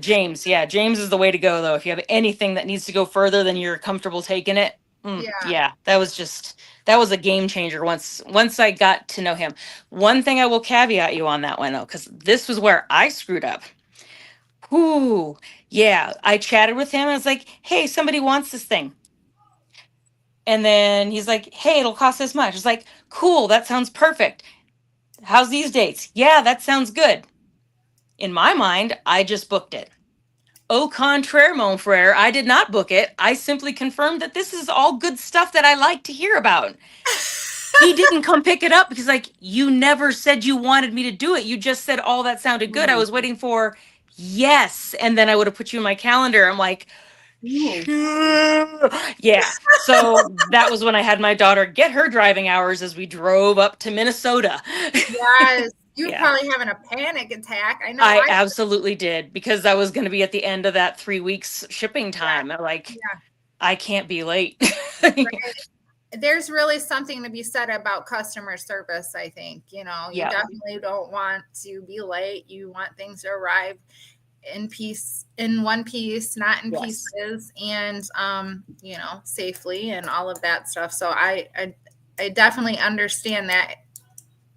James is the way to go though. If you have anything that needs to go further than you're comfortable taking it, that was a game changer once I got to know him. One thing I will caveat you on that one though, because this was where I screwed up. I chatted with him and I was like, hey, somebody wants this thing. And then he's like, hey, it'll cost this much. It's like, cool, that sounds perfect. How's these dates? Yeah, that sounds good. In my mind, I just booked it. Au contraire, mon frere, I did not book it. I simply confirmed that this is all good stuff that I like to hear about. He didn't come pick it up because, like, you never said you wanted me to do it. You just said, oh, that sounded good. I was waiting for yes. And then I would have put you in my calendar. I'm like, yeah. So that was when I had my daughter get her driving hours as we drove up to Minnesota. Yes. You were probably having a panic attack. I know. I absolutely did because I was going to be at the end of that 3 weeks shipping time. I'm like, I can't be late. There's really something to be said about customer service, I think. You definitely don't want to be late. You want things to arrive in one piece, not in pieces, and safely and all of that stuff. So I definitely understand that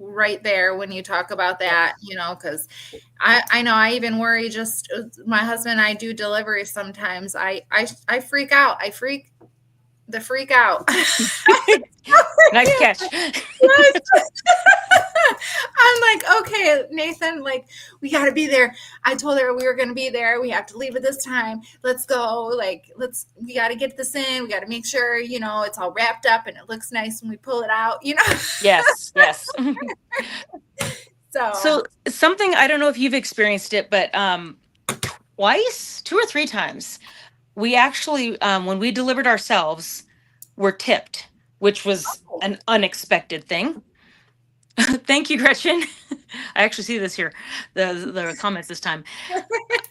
right there when you talk about that, because I know I even worry. Just my husband and I do deliveries sometimes. I freak out. I freak out. Nice catch. I'm like, okay, Nathan, like, we got to be there. I told her we were going to be there. We have to leave at this time. Let's go. Like, we got to get this in. We got to make sure, it's all wrapped up and it looks nice when we pull it out, Yes. So something, I don't know if you've experienced it, but twice, 2 or 3 times, we actually, when we delivered ourselves, were tipped, which was an unexpected thing. Thank you, Gretchen. I actually see this here, the comments this time.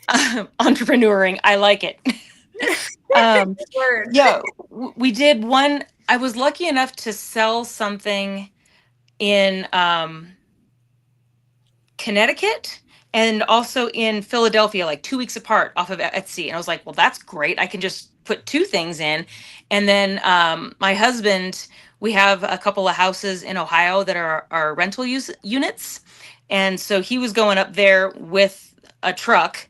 Entrepreneuring, I like it. We did one. I was lucky enough to sell something in Connecticut and also in Philadelphia, like 2 weeks apart off of Etsy. And I was like, well, that's great. I can just put 2 things in. And then my husband, we have a couple of houses in Ohio that are rental units. And so he was going up there with a truck,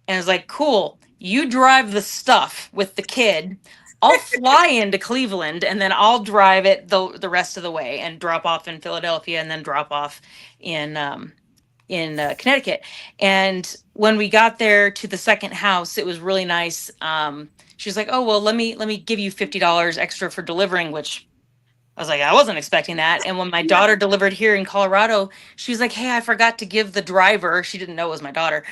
and I was like, cool, you drive the stuff with the kid. I'll fly into Cleveland, and then I'll drive it the rest of the way and drop off in Philadelphia, and then drop off in Connecticut. And when we got there to the second house, it was really nice. She was like, oh, well, let me give you $50 extra for delivering, which I was like, I wasn't expecting that. And when my daughter delivered here in Colorado, she was like, hey, I forgot to give the driver, she didn't know it was my daughter,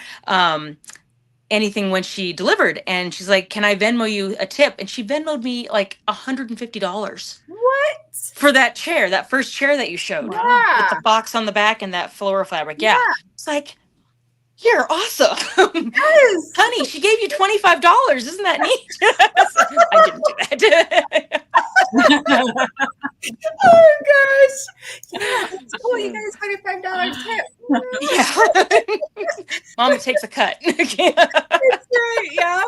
anything when she delivered. And she's like, can I Venmo you a tip? And she Venmoed me like $150. What? For that chair, that first chair that you showed. Yeah. With the box on the back and that floral fabric. Yeah. It's like, you're awesome. Yes. Honey, she gave you $25. Isn't that neat? I didn't do that. Oh gosh. Yeah, that's cool. You guys $25 tip. Yeah. Mom takes a cut. That's right. Yeah.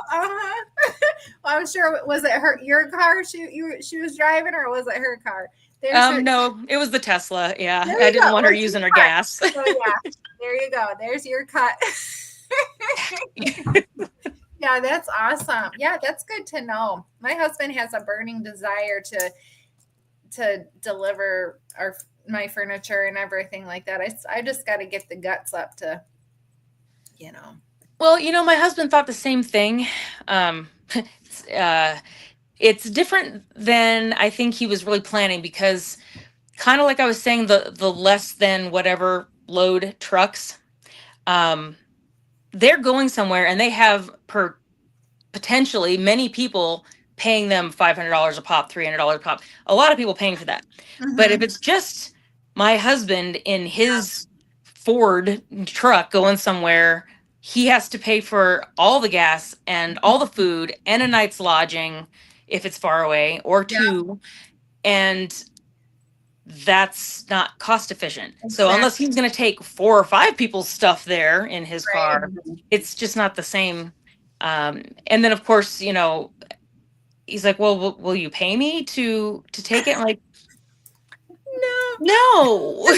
Well, I'm sure, was it your car she was driving, or was it her car? No, it was the Tesla. Yeah. There I you didn't go. want her Well, using her cut. gas. So yeah, there you go. There's your cut. Yeah, that's awesome. Yeah, that's good to know. My husband has a burning desire to deliver my furniture and everything like that. I just got to get the guts up to, you know. Well, my husband thought the same thing. It's different than I think he was really planning, because kind of like I was saying, the less than whatever load trucks, they're going somewhere, and they have potentially many people paying them $500 a pop, $300 a pop. A lot of people paying for that. Mm-hmm. But if it's just my husband in his Ford truck going somewhere, he has to pay for all the gas and all the food and a night's lodging if it's far away, or two. And that's not cost efficient. Exactly. So unless he's going to take 4 or 5 people's stuff there in his car, it's just not the same. And then of course, he's like, well, will you pay me to take it? I'm like, no. When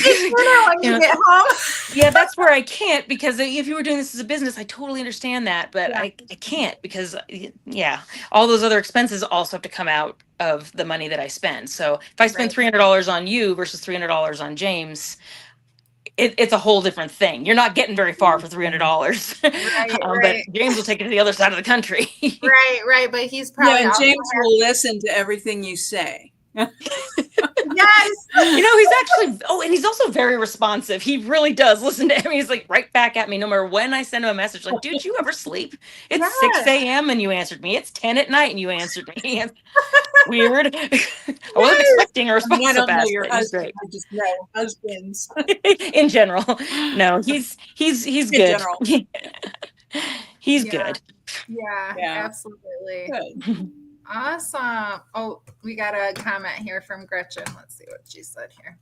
you get home. Yeah, that's where I can't, because if you were doing this as a business, I totally understand that, but I can't, because all those other expenses also have to come out of the money that I spend. So if I spend $300 on you versus $300 on James, it's a whole different thing. You're not getting very far for $300. But James will take it to the other side of the country. Right. But he's probably and James will listen to everything you say. Yes. He's actually, and he's also very responsive. He really does listen to him. He's like right back at me, no matter when I send him a message, like, dude, you ever sleep? It's 6 a.m. and you answered me. It's 10 at night and you answered me. Weird. I wasn't expecting a response. I don't so fast, know your husband. I just know husbands. In general. No, he's good. General. He's good. Yeah, absolutely. Good. Awesome. Oh, we got a comment here from Gretchen. Let's see what she said here.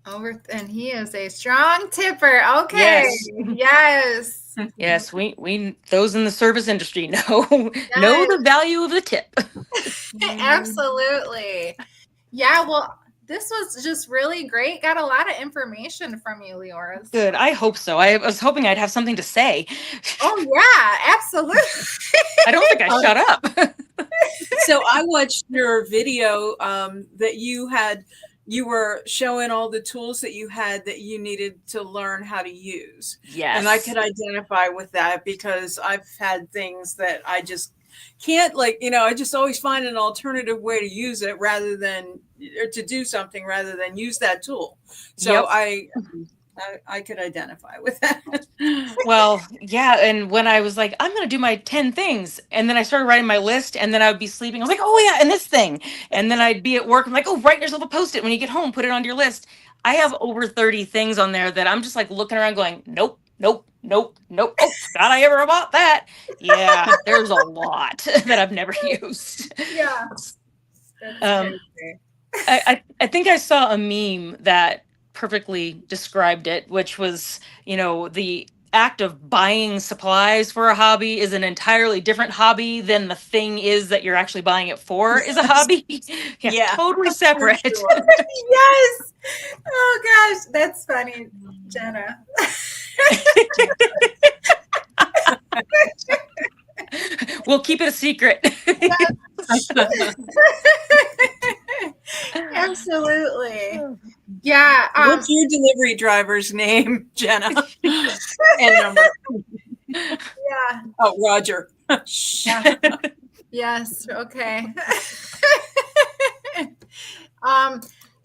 And he is a strong tipper. Okay. Yes. Yes, we those in the service industry know the value of the tip. Absolutely. Yeah, well, this was just really great. Got a lot of information from you, Leora. Good. I hope so. I was hoping I'd have something to say. Oh, yeah, absolutely. I don't think I shut up. So I watched your video that you were showing all the tools that you had that you needed to learn how to use. Yes. And I could identify with that, because I've had things that I just can't, I just always find an alternative way to use it rather than to do something rather than use that tool. So I could identify with that. Well, yeah. And when I was like, I'm going to do my 10 things, and then I started writing my list, and then I would be sleeping. I was like, oh yeah, and this thing. And then I'd be at work. I'm like, oh, write yourself a Post-it. When you get home, put it on your list. I have over 30 things on there that I'm just like looking around going, nope. Oh, God, I ever bought that. Yeah, there's a lot that I've never used. Yeah. I think I saw a meme that perfectly described it, which was, the act of buying supplies for a hobby is an entirely different hobby than the thing is that you're actually buying it for is a hobby. Yeah, totally separate. sure. Yes. Oh gosh, that's funny, Jenna. We'll keep it a secret. Absolutely. Yeah. What's your delivery driver's name, Jenna? And number. Yeah. Oh, Roger. Yeah. Yes. Okay.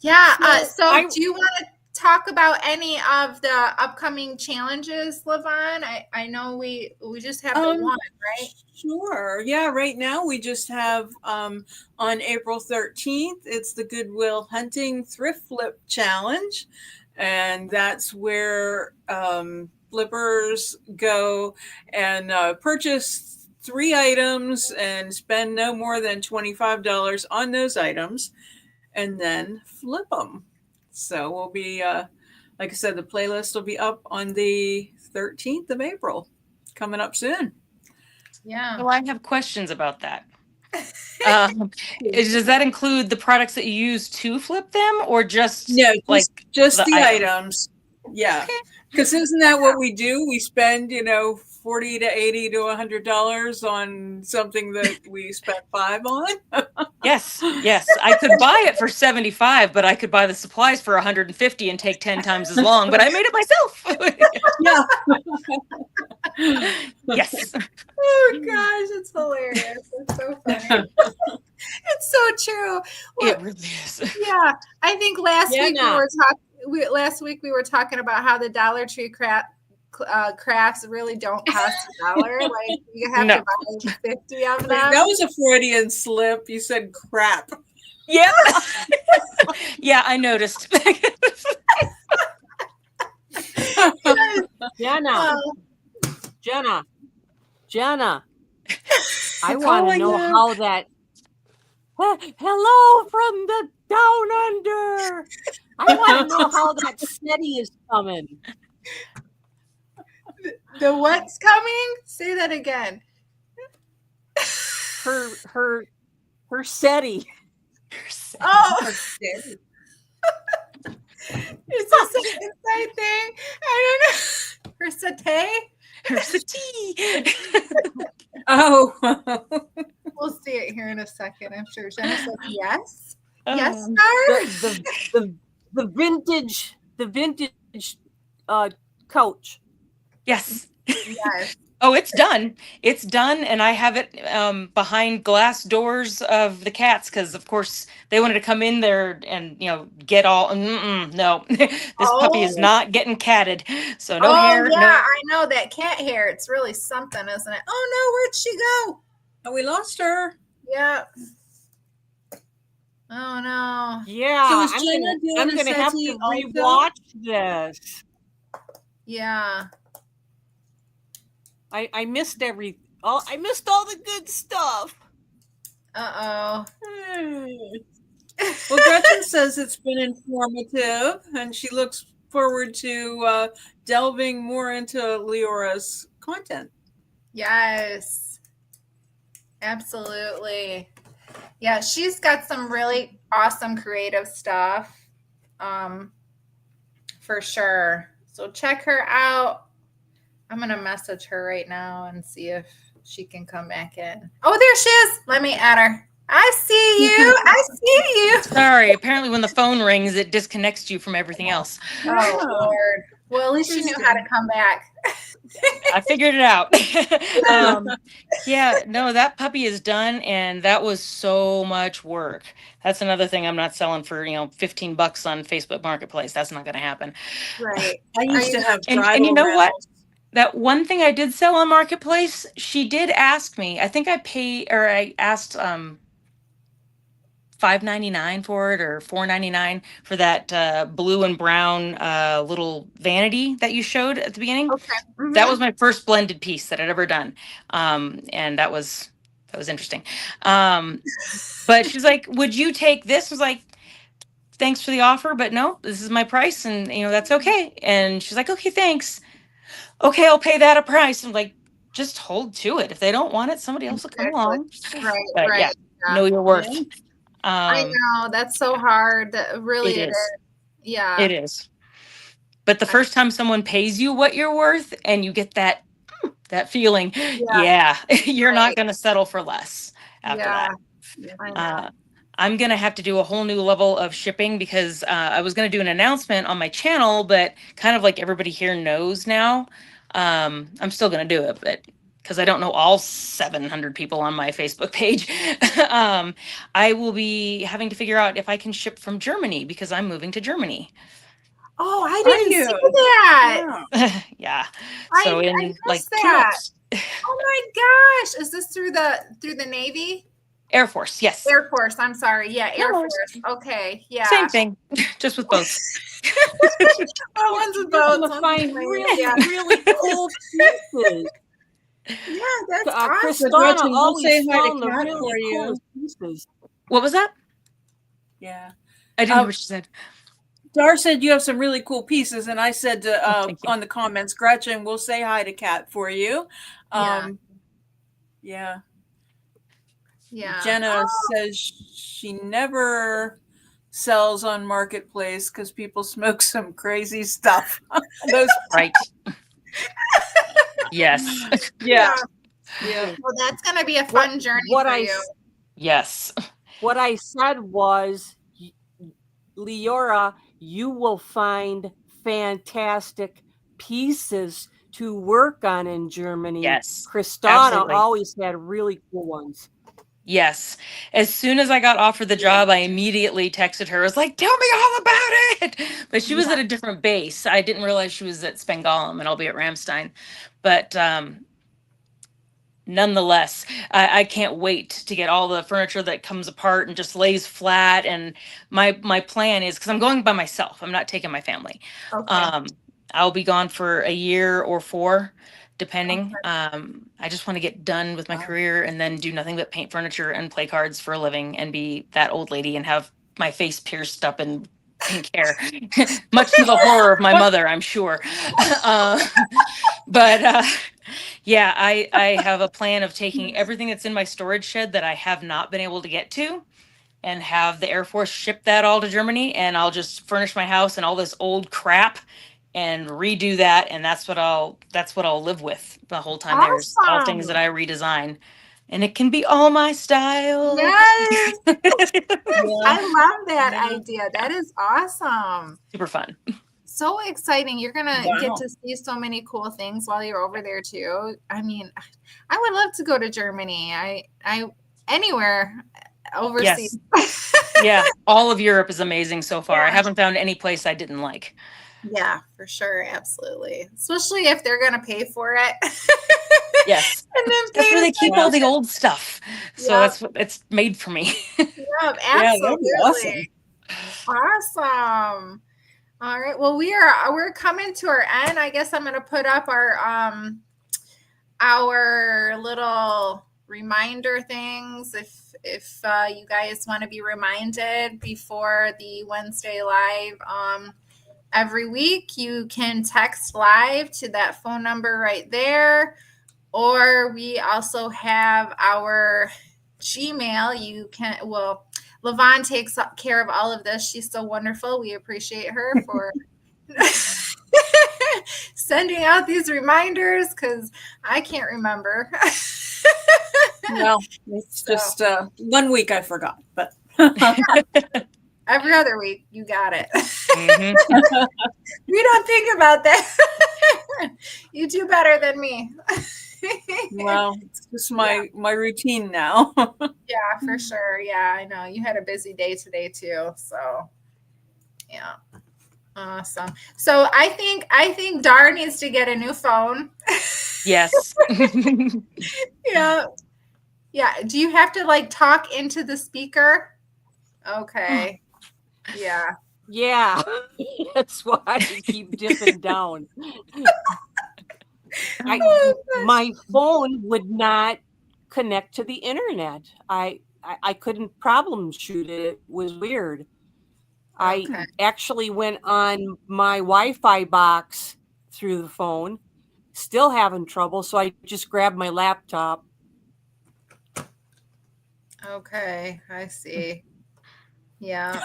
Yeah. So do you want to talk about any of the upcoming challenges, Lavon? I know we just have the one, right? Sure. Yeah. Right now we just have on April 13th, it's the Goodwill Hunting Thrift Flip Challenge. And that's where flippers go and purchase 3 items and spend no more than $25 on those items and then flip them. So we'll be, like I said, the playlist will be up on the 13th of April, coming up soon. Yeah. So I have questions about that. Does that include the products that you use to flip them, or just just the items? Yeah, because isn't that what we do? We spend $40 to $80 to $100 on something that we spent $5 on. Yes. I could buy it for $75, but I could buy the supplies for $150 and take 10 times as long. But I made it myself. Yeah. Yes. Oh gosh, it's hilarious. It's so funny. It's so true. Well, it really is. Yeah, I think last week we were talking about how the Dollar Tree crafts really don't cost $1. Like you have to buy 50 of them. That was a Freudian slip. You said crap. Yeah. Yeah, I noticed. Jenna, I want to know how that. Hello from the down under. I want to know how that SETI is coming. The what's coming? Say that again. Her SETI. Oh. It's a inside thing. I don't know. Her satay? Her satay. Oh. We'll see it here in a second. I'm sure Jenna says yes. Yes, sir. The vintage couch. Yes. Yes. Oh, it's done. It's done, and I have it behind glass doors of the cats because, of course, they wanted to come in there and get all. No, this puppy is not getting catted, so no hair. Yeah, no. I know that cat hair. It's really something, isn't it? Oh no, where'd she go? Oh, we lost her. Yeah. Oh no. Yeah, So I'm gonna have to rewatch this. Yeah. I missed I missed all the good stuff. Uh-oh. Well, Gretchen says it's been informative, and she looks forward to delving more into Leora's content. Yes. Absolutely. Yeah, she's got some really awesome creative stuff. For sure. So check her out. I'm going to message her right now and see if she can come back in. Oh, there she is. Let me add her. I see you. I see you. Sorry. Apparently when the phone rings, it disconnects you from everything else. Oh, Lord. Well, at least you knew how to come back. I figured it out. Yeah, no, that puppy is done, and that was so much work. That's another thing I'm not selling for $15 on Facebook Marketplace. That's not going to happen. Right. I used to have and you know what? That one thing I did sell on Marketplace, she did ask me. I think I asked $5.99 for it or $4.99 for that blue and brown little vanity that you showed at the beginning. Okay. Mm-hmm. That was my first blended piece that I'd ever done, and that was interesting. But she's like, "Would you take this?" I was like, "Thanks for the offer, but no, this is my price, and that's okay." And she's like, "Okay, thanks." okay, I'll pay that a price. I'm like, just hold to it. If they don't want it, somebody else will come Exactly. along. Right, But right. yeah, know your worth. Yeah. I know, that's so hard. Really, It is. Yeah. It is. But the first time someone pays you what you're worth and you get that feeling, you're not going to settle for less after that. I know. I'm going to have to do a whole new level of shipping because I was going to do an announcement on my channel, but kind of like everybody here knows now, I'm still going to do it, but because I don't know all 700 people on my Facebook page, I will be having to figure out if I can ship from Germany because I'm moving to Germany. Oh, I didn't see that. Yeah. Yeah. I So in missed like 2 that. months. Oh my gosh. Is this through the Navy? Air Force, yes. Air Force. I'm sorry. Yeah, Air No Force. Okay. Yeah. Same thing, just with boats. Oh, one's with boats. You're gonna find really cool pieces. Yeah, that's awesome. Kristana Gretchen, we'll always say hi to found the Kat really for you. coolest pieces. What was that? Yeah. I didn't hear what she said. Dar said you have some really cool pieces, and I said Thank you. on the comments, Gretchen, we'll say hi to Kat for you. Yeah. Jenna says she never sells on Marketplace because people smoke some crazy stuff. Those Right. Yes. Yeah. Well, that's gonna be a fun journey for you. Yes. What I said was, Leora, you will find fantastic pieces to work on in Germany. Yes. Kristana Absolutely. always had really cool ones. Yes. As soon as I got offered the job, I immediately texted her. I was like, tell me all about it. But she was at a different base. I didn't realize she was at Spengalum and I'll be at Ramstein. But nonetheless, I can't wait to get all the furniture that comes apart and just lays flat. And my plan is, because I'm going by myself, I'm not taking my family. Okay. I'll be gone for a year or 4, depending. I just want to get done with my career and then do nothing but paint furniture and play cards for a living and be that old lady and have my face pierced up in pink hair, much to the horror of my mother, I'm sure. But yeah, I have a plan of taking everything that's in my storage shed that I have not been able to get to and have the Air Force ship that all to Germany, and I'll just furnish my house and all this old crap and redo that, and that's what I'll live with the whole time. There's all things that I redesign, and it can be all my style. Yes. I love that idea. That is awesome. Super fun. So exciting. You're gonna get to see so many cool things while you're over there too. I mean, I would love to go to Germany. I anywhere overseas. Yes. Yeah, all of Europe is amazing so far. I haven't found any place I didn't like. Yeah, for sure. Absolutely. Especially if they're going to pay for it. Yes. And then that's where they keep all the old stuff. So that's what it's made for me. Yeah, absolutely. Awesome. All right. Well, we're coming to our end. I guess I'm going to put up our little reminder things if you guys want to be reminded before the Wednesday live. Every week you can text live to that phone number right there, or we also have our Gmail. You can, Lavon takes care of all of this. She's so wonderful. We appreciate her for sending out these reminders because I can't remember. Well, it's just 1 week I forgot, but every other week you got it. We don't think about that. You do better than me. Well, it's just my routine now. Yeah, for sure. Yeah, I know. You had a busy day today too. So yeah. Awesome. So I think Dar needs to get a new phone. Yes. Yeah. Yeah. Do you have to like talk into the speaker? Okay. Yeah. Yeah. That's why I keep dipping down. My phone would not connect to the internet. I couldn't problem shoot it. It was weird. I actually went on my Wi-Fi box through the phone, still having trouble. So I just grabbed my laptop. Okay, I see. Yeah.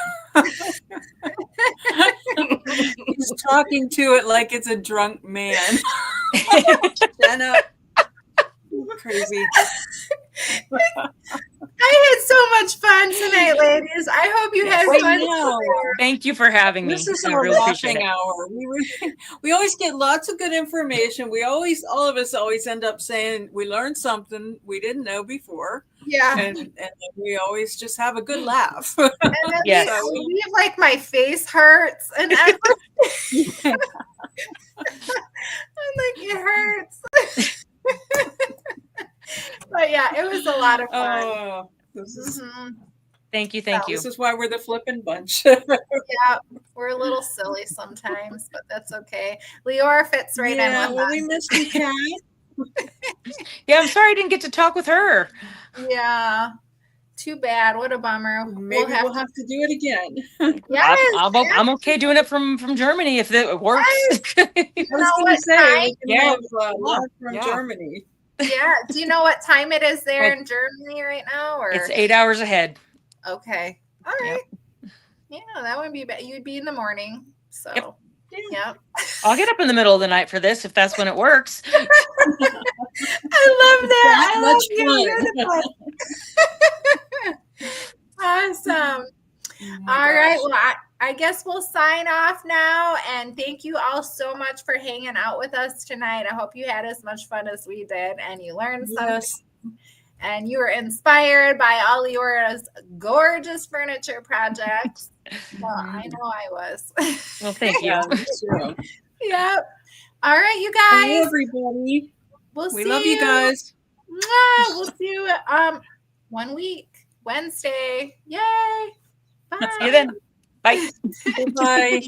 He's talking to it like it's a drunk man. Jenna, crazy. I had so much fun tonight, ladies. I hope you had fun. Thank you for having me. This is I our really appreciate laughing it. hour. We always get lots of good information. All of us always end up saying we learned something we didn't know before. Yeah. And we always just have a good laugh. And then Yes. I leave like my face hurts and everything. I'm like, it hurts. But yeah, it was a lot of fun. Oh, this is, Thank you. Thank you. This is why we're the Flippin Bunch. Yeah, we're a little silly sometimes, but that's okay. Leora fits right in with well, us. we missed you, Kat. Yeah, I'm sorry I didn't get to talk with her. Yeah. Too bad. What a bummer. Maybe we'll have to do it again. Yes, I'm okay doing it from Germany if it works. I was going to say, we can have live from Germany. Yeah. Do you know what time it is there in Germany right now? Or It's 8 hours ahead. Okay. All right. Yeah, that wouldn't be bad. You'd be in the morning. So, yep. I'll get up in the middle of the night for this if that's when it works. I love that. Awesome. All right. Well, I guess we'll sign off now. And thank you all so much for hanging out with us tonight. I hope you had as much fun as we did and you learned something. And you were inspired by all Leora's gorgeous furniture projects. Well, I know I was. Well, thank you. Yep. All right, you guys. Hey, everybody. We love you guys. We'll see you 1 week, Wednesday. Yay. Bye. See you then. Bye. Bye.